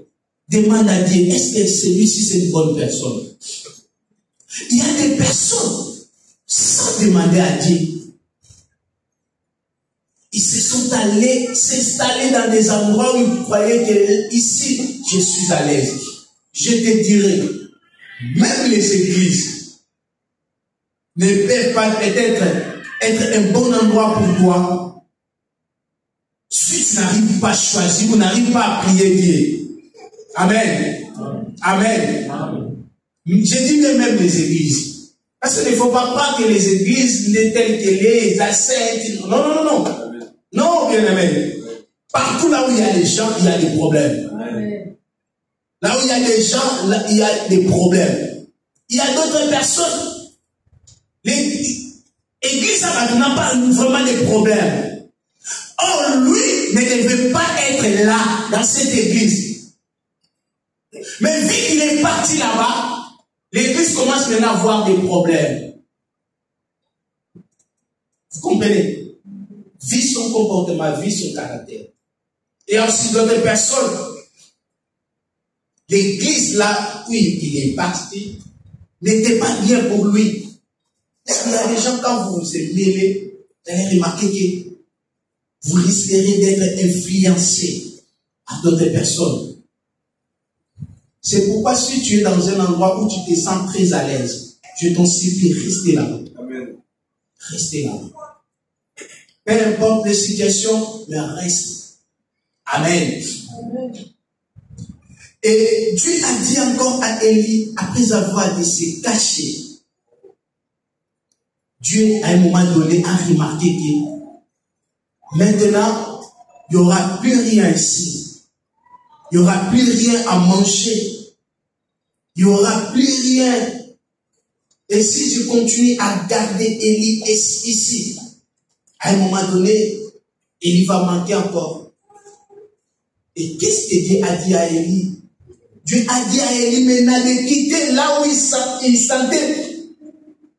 Demande à Dieu, est-ce que celui-ci c'est une bonne personne? Il y a des personnes, sans demander à Dieu, ils se sont allés s'installer dans des endroits où ils croyaient que ici, je suis à l'aise. Je te dirai, même les églises ne peuvent pas peut-être être un bon endroit pour toi. Si tu n'arrives pas à choisir, vous n'arrivez pas à prier Dieu. Amen. Amen. Amen. Je dis même les églises. Parce qu'il ne faut pas croire que les églises telles que les acceptent. Non, non, non, non. Non, bien aimé. Partout là où il y a des gens, il y a des problèmes. Amen. Là où il y a des gens, là, il y a des problèmes. Il y a d'autres personnes. L'église n'a pas vraiment des problèmes. Or, lui ne devait pas être là, dans cette église. Mais vu qu'il est parti là-bas, l'église commence maintenant à avoir des problèmes. Vous comprenez? Vu son comportement, vu son caractère. Et aussi d'autres personnes. L'église là où il est parti n'était pas bien pour lui. Parce qu'il y a des gens, quand vous vous êtes mêlés, vous allez remarquer que vous risquerez d'être influencé à d'autres personnes. C'est pourquoi si tu es dans un endroit où tu te sens très à l'aise, je t'en supplie, restez là-bas. Amen. Restez là-bas. Peu importe les situations, mais reste. Amen. Amen. Et Dieu a dit encore à Élie, après avoir dit se cacher, Dieu à un moment donné a remarqué que maintenant, il n'y aura plus rien ici. Il n'y aura plus rien à manger. Il n'y aura plus rien. Et si je continue à garder Élie ici, à un moment donné, Élie va manquer encore. Et qu'est-ce que Dieu a dit à Élie? Dieu a dit à Élie maintenant de quitter là où il sentait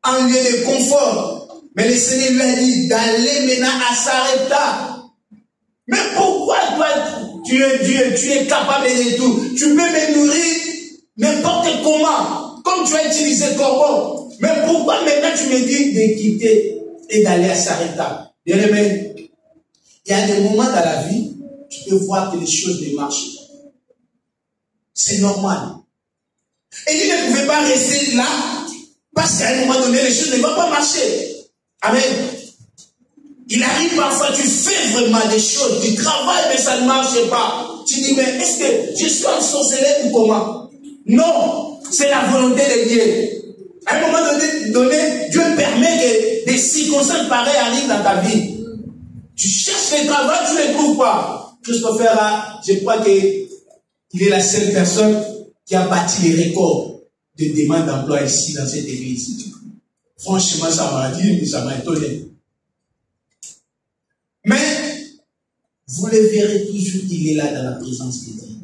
un lieu de confort. Mais le Seigneur lui a dit d'aller maintenant à Sarepta. Mais pourquoi toi, tu es capable de tout? Tu peux me nourrir n'importe comment, comme tu as utilisé corbeau. Mais pourquoi maintenant tu me dis de quitter et d'aller à Sarepta? Bien aimé, il y a des moments dans la vie, tu peux voir que les choses ne marchent pas. C'est normal. Et il ne pouvait pas rester là, parce qu'à un moment donné, les choses ne vont pas marcher. Amen. Il arrive parfois, tu fais vraiment des choses, tu travailles, mais ça ne marche pas. Tu dis, mais est-ce que je suis un sorceleur ou comment? Non, c'est la volonté de Dieu. À un moment donné, Dieu permet que des circonstances pareilles arrivent dans ta vie. Tu cherches le travail, tu ne le trouves pas. Christopher, je crois qu'il est la seule personne qui a battu les records de demande d'emploi ici dans cette église. Franchement, ça m'a dit, ça m'a étonné. Mais vous le verrez toujours, il est là dans la présence de Dieu.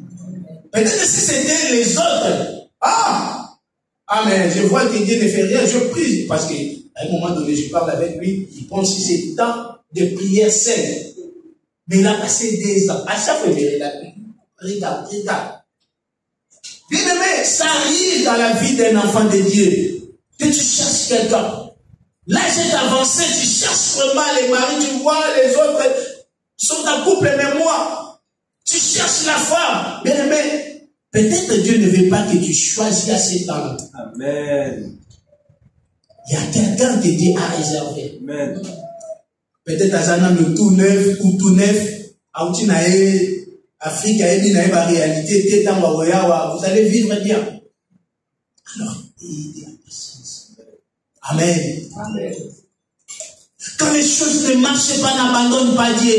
Peut-être que si c'était les autres, mais je vois que Dieu ne fait rien, je prie, parce qu'à un moment donné, je parle avec lui, il pense que c'est temps de prière saine. Mais il a passé des ans, à chaque fois, il regarde. Bien aimé, ça arrive dans la vie d'un enfant de Dieu, que tu cherches quelqu'un. L'âge est avancé, tu cherches vraiment les maris, tu vois les autres sont en couple, mais moi, tu cherches la femme. Bien aimé, peut-être Dieu ne veut pas que tu choisisses à ce temps-là. Amen. Il y a quelqu'un que Dieu a réservé. Amen. Peut-être à un homme tout neuf ou tout neuf, à Afrique, à réalité, vous allez vivre bien. Alors, ayez la patience. Amen. Amen. Quand les choses ne marchent pas, n'abandonne pas Dieu.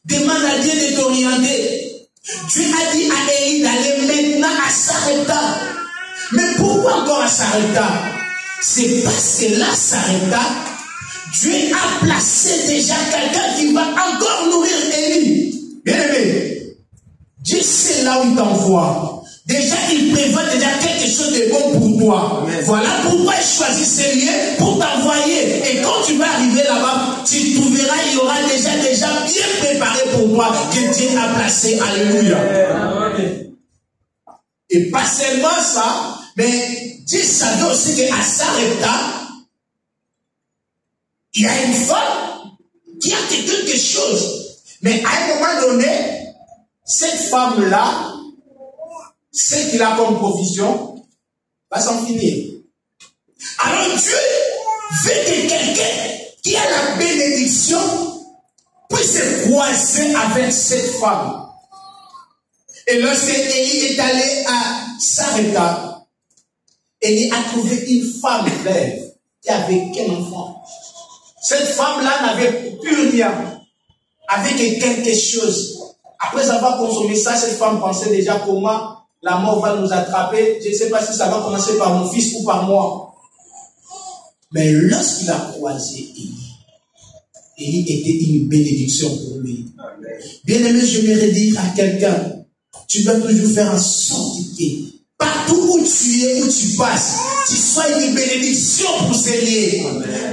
Demande à Dieu de t'orienter. Dieu a dit à Élie d'aller maintenant à Sarepta. Mais pourquoi encore à Sarepta? C'est parce que là, Sarepta, Dieu a placé déjà quelqu'un qui va encore nourrir Élie. Bien aimé, Dieu sait là où il t'envoie. Déjà, il prévoit déjà quelque chose de bon pour toi. Amen. Voilà pourquoi il choisit ces lieux pour t'envoyer. Et quand tu vas arriver là-bas, tu trouveras, il y aura déjà bien préparé pour toi que Dieu a placé. Alléluia. Amen. Et pas seulement ça, mais Dieu savait aussi qu'à Sarepta, il y a une femme qui a quelque chose. Mais à un moment donné, cette femme-là, ce qu'il a comme provision, va s'en finir. Alors Dieu veut que quelqu'un qui a la bénédiction puisse se croiser avec cette femme. Et lorsque Élie est allé à Sarepta, Élie a trouvé une femme veuve qui avait qu'un enfant. Cette femme-là n'avait plus rien, avec quelque chose. Après avoir consommé ça, cette femme pensait déjà comment la mort va nous attraper. Je ne sais pas si ça va commencer par mon fils ou par moi. Mais lorsqu'il a croisé Élie était une bénédiction pour lui. Bien aimé, je voudrais dire à quelqu'un, tu dois toujours faire en sorte que partout où tu es, où tu passes, tu sois une bénédiction pour ces lieux.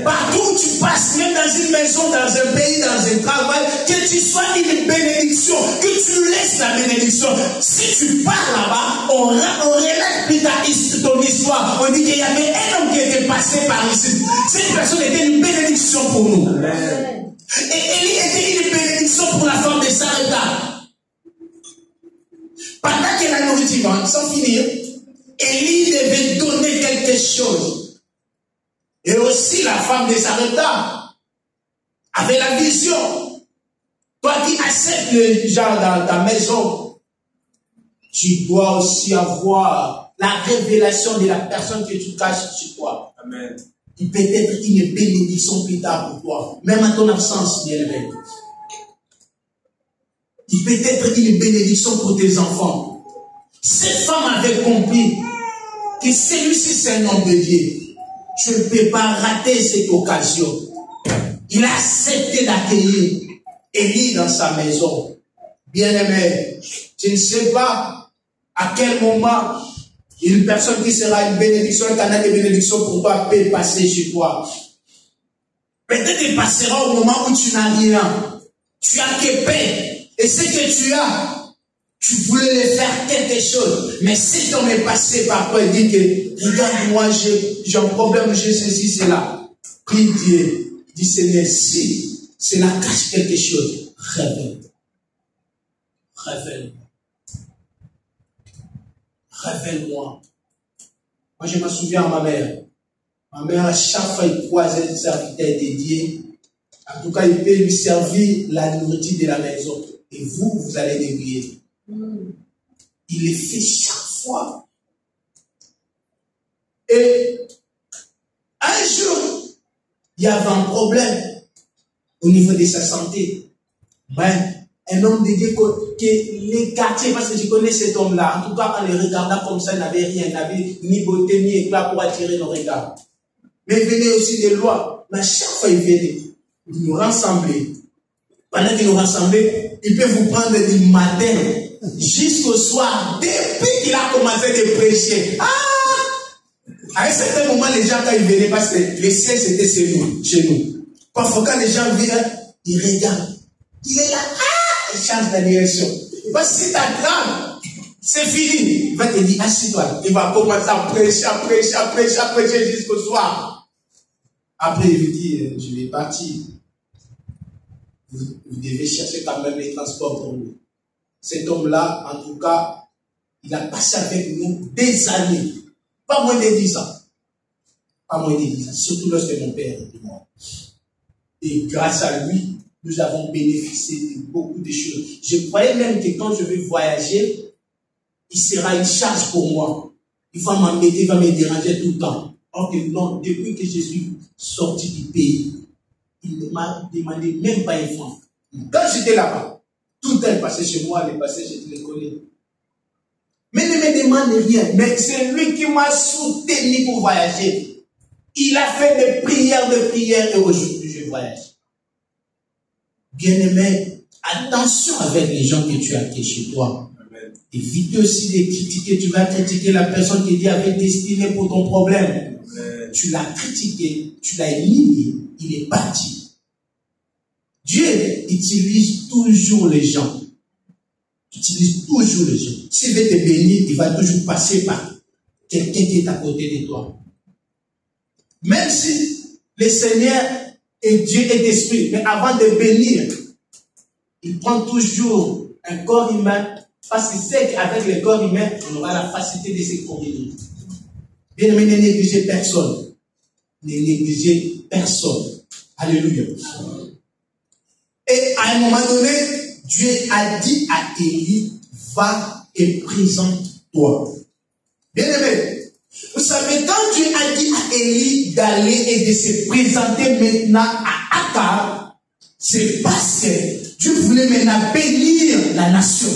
Partout où tu passes, même dans une maison, dans un pays, dans un travail, que tu sois une bénédiction, que tu laisses la bénédiction. Si tu pars là-bas, on relève plus ton histoire. On dit qu'il y avait un homme qui était passé par ici. Cette personne était une bénédiction pour nous. Amen. Et Élie était une bénédiction pour la femme de Sarepta. Pendant que la nourriture va, sans finir, Élie devait donner quelque chose. Et aussi la femme de Sarepta avait la vision. Toi qui acceptes les gens dans ta maison, tu dois aussi avoir la révélation de la personne que tu caches chez toi. Amen. Qui peut être une bénédiction plus tard pour toi, même à ton absence, bien aimé. Il peut être une bénédiction pour tes enfants. Cette femme avait compris que celui-ci c'est un homme de Dieu. Tu ne peux pas rater cette occasion. Il a accepté d'accueillir Élie dans sa maison. Bien-aimé, tu ne sais pas à quel moment une personne qui sera une bénédiction, un canal de bénédiction pour toi peut passer chez toi. Peut-être qu'il passera au moment où tu n'as rien. Tu as que paix. Et ce que tu as, tu voulais le faire quelque chose. Mais cet homme est passé par toi et dit que, regarde-moi, j'ai un problème, j'ai ceci, cela. Prie Dieu. Dit Seigneur, si cela cache quelque chose, révèle-moi. Révèle-moi. Révèle-moi. Moi, je me souviens à ma mère. Ma mère, à chaque fois, il croisait le serviteur dédié. En tout cas, il peut lui servir la nourriture de la maison. Et vous allez débrouiller. Il le fait chaque fois. Et un jour, il y avait un problème au niveau de sa santé. Ben, un homme de Dieu que les quartiers, parce que je connais cet homme-là, en tout cas, en le regardant comme ça, il n'avait rien, il n'avait ni beauté, ni éclat pour attirer nos regards. Mais il venait aussi des lois. Mais à chaque fois, il venait. Il nous rassemblait. Pendant qu'il nous rassemblait, il peut vous prendre du matin jusqu'au soir, depuis qu'il a commencé de prêcher. À un certain moment, les gens, quand ils venaient, parce que le ciel, c'était chez nous. Parfois, quand les gens viennent, ils regardent. Il est là, il change de direction. Parce que si t'attrapes, c'est fini. Il va te dire, assis-toi. Il va commencer à prêcher jusqu'au soir. Après, il vous dit, je vais partir. Vous devez chercher quand même les transports pour nous. Cet homme-là, en tout cas, il a passé avec nous des années. Pas moins de 10 ans. Pas moins de 10 ans. Surtout lorsque mon père était mort. Et grâce à lui, nous avons bénéficié de beaucoup de choses. Je croyais même que quand je vais voyager, il sera une charge pour moi. Il va m'embêter, il va me déranger tout le temps. Or que non, depuis que je suis sorti du pays, il ne m'a demandé même pas une fois. Quand j'étais là-bas, tout est passé chez moi, les passé, je les connais. Mais ne me demande rien. Mais c'est lui qui m'a soutenu pour voyager. Il a fait des prières et aujourd'hui je voyage. Bien-aimé, attention avec les gens que tu as chez toi. Amen. Évite aussi de critiquer. Tu vas critiquer la personne qui Dieu avait destinée pour ton problème. Amen. Tu l'as critiqué, tu l'as éliminé, il est parti. Dieu utilise toujours les gens. Utilise toujours les gens. S'il veut te bénir, il va toujours passer par quelqu'un qui est à côté de toi. Même si le Seigneur et Dieu est esprit, mais avant de bénir, il prend toujours un corps humain, parce qu'il sait qu'avec le corps humain, on aura la facilité de se corriger. Bien aimé, ne négligez personne. Ne négligez personne. Alléluia. Et à un moment donné, Dieu a dit à Élie, va et présente-toi. Bien aimé, vous savez, quand Dieu a dit à Élie d'aller et de se présenter maintenant à Akab, c'est parce que Dieu voulait maintenant bénir la nation.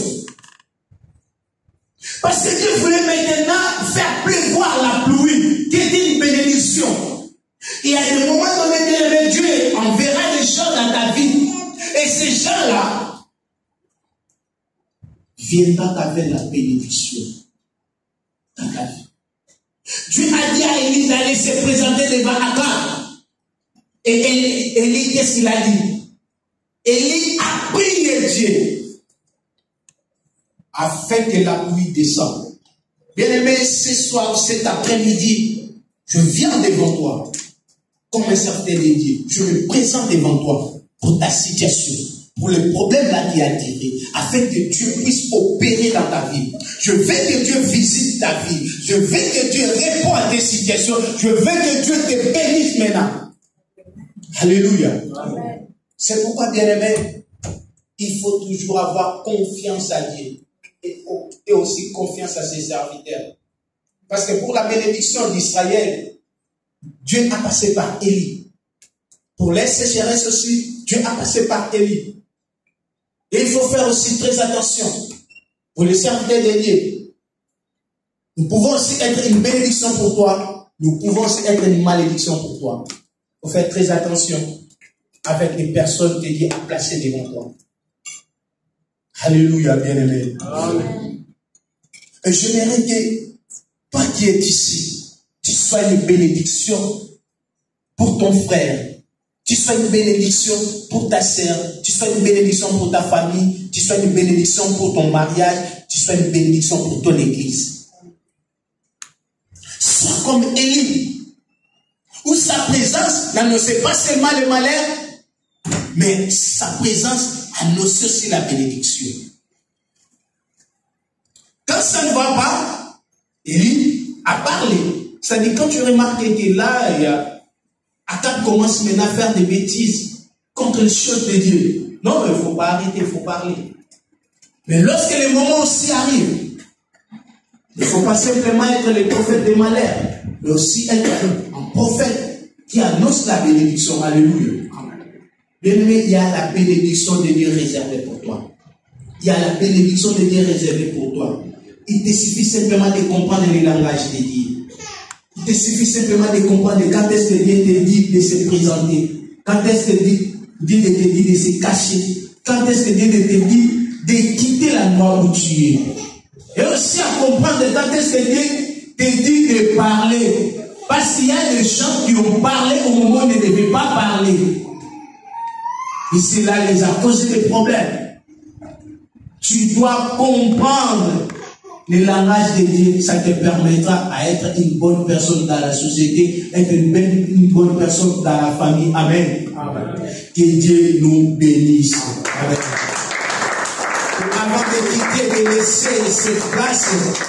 Parce que Dieu voulait maintenant faire pleuvoir la pluie, qui est une bénédiction. Et à un moment donné, Dieu enverra des choses dans ta vie. Et ces gens-là viendra avec la bénédiction dans ta vie. Dieu a dit à Élie d'aller se présenter devant Akab. Et Élie, qu'est-ce qu'il a dit? Élie a prié Dieu afin que la pluie descende. Bien-aimé, ce soir, cet après-midi, je viens devant toi comme un serviteur de Dieu. Je me présente devant toi pour ta situation, pour le problème là qui a tiré, afin que Dieu puisse opérer dans ta vie. Je veux que Dieu visite ta vie. Je veux que Dieu réponde à tes situations. Je veux que Dieu te bénisse maintenant. Alléluia. Amen. C'est pourquoi, bien-aimé, il faut toujours avoir confiance à Dieu et aussi confiance à ses serviteurs. Parce que pour la bénédiction d'Israël, Dieu a passé par Élie. Pour les sécheresses aussi, Dieu a passé par Élie. Et il faut faire aussi très attention pour les serviteurs de Dieu. Nous pouvons aussi être une bénédiction pour toi. Nous pouvons aussi être une malédiction pour toi. Il faut faire très attention avec les personnes que Dieu a placées devant toi. Alléluia, bien-aimé. Et j'aimerais que toi qui es ici, tu sois une bénédiction pour ton frère. Tu sois une bénédiction pour ta sœur. Tu sois une bénédiction pour ta famille. Tu sois une bénédiction pour ton mariage. Tu sois une bénédiction pour ton église. Sois comme Élie, où sa présence n'annonçait pas seulement le malheur, mais sa présence annonçait aussi la bénédiction. Quand ça ne va pas, Élie a parlé. C'est-à-dire, quand tu remarques que là, Akab commence maintenant à faire des bêtises contre les choses de Dieu. Non, mais il ne faut pas arrêter, il faut parler. Mais lorsque les moments aussi arrivent, il ne faut pas simplement être le prophète des malheurs, mais aussi être un prophète qui annonce la bénédiction. Alléluia. Bien-aimé, il y a la bénédiction de Dieu réservée pour toi. Il y a la bénédiction de Dieu réservée pour toi. Il te suffit simplement de comprendre le langage de Dieu. Il te suffit simplement de comprendre quand est-ce que Dieu te dit de se présenter. Quand est-ce que Dieu te dit de se cacher. Quand est-ce que Dieu te dit de quitter l'endroit où tu es. Et aussi à comprendre quand est-ce que Dieu te dit de parler. Parce qu'il y a des gens qui ont parlé au moment où ils ne devaient pas parler. Et cela les a causé des problèmes. Tu dois comprendre le langage de Dieu. Ça te permettra à être une bonne personne dans la société, être une bonne personne dans la famille. Amen. Amen. Que Dieu nous bénisse. Amen. Avant de quitter, de laisser cette place.